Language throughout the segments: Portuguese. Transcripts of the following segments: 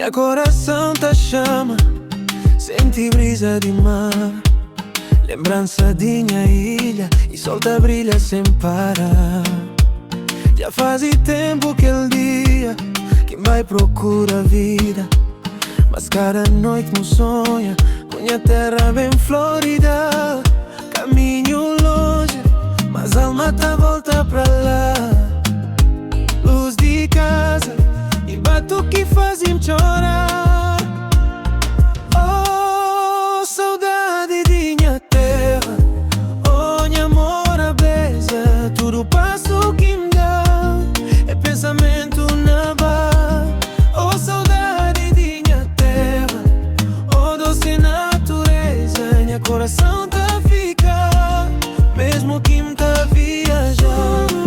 Minha coração tá chama, sente brisa de mar, lembrança de minha ilha, e sol tá brilha sem parar. Já faz tempo aquele dia que vai procura a vida, mas cada noite me sonha com minha terra bem florida. Caminho longe, mas a alma tá volta pra lá. Luz de casa e batuque fazem chorar. Oh, saudade de minha terra, oh, minha amor, a beleza. Tudo passo que me dá é pensamento na bar. Oh, saudade de minha terra, oh, doce natureza. Minha coração tá a ficar, mesmo que me tá viajando.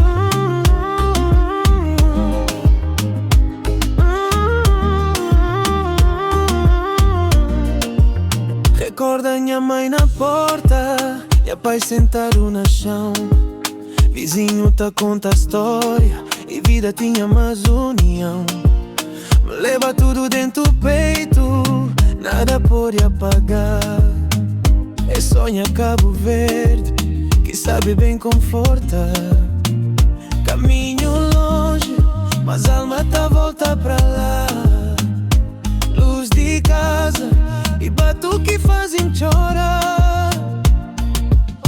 Recorda minha mãe na porta e a pai sentado no chão. Vizinho tá conta a história e vida tinha mais união. Me leva tudo dentro do peito, nada pode apagar. É sonha Cabo Verde que sabe bem confortar. Caminho longe, mas a alma tá volta pra lá. Luz de casa e batuque fazem chorar.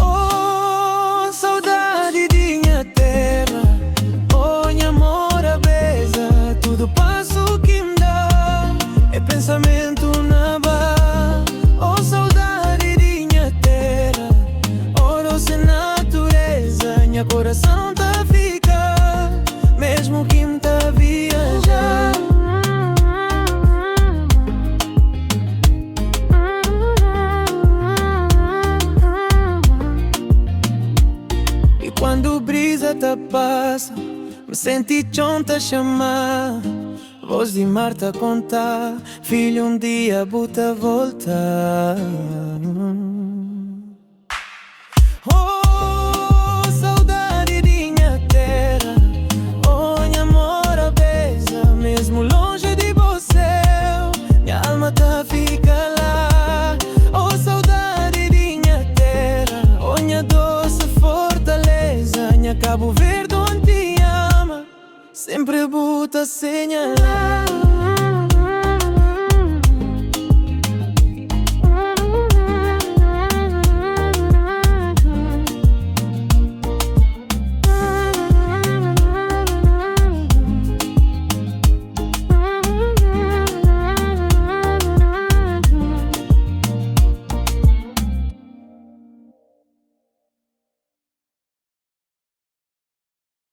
Oh, saudade de minha terra, oh, minha amor, a beleza. Tudo passo que me dá é pensamento na bar. Oh, saudade de minha terra, oh, doce natureza. Minha coração tá a ficar, mesmo que me tá a viajar. Quando brisa tá passa, me senti chonta chamar. Voz de mar tá contar, filho, um dia buta voltar. Oh, saudade de minha terra, oh, minha amor, a beleza. Mesmo longe de você, minha alma tá fica lá. Oh, saudade de minha terra, oh, minha doce fortaleza. Minha Cabo Verde onde te ama, sempre buta señalar.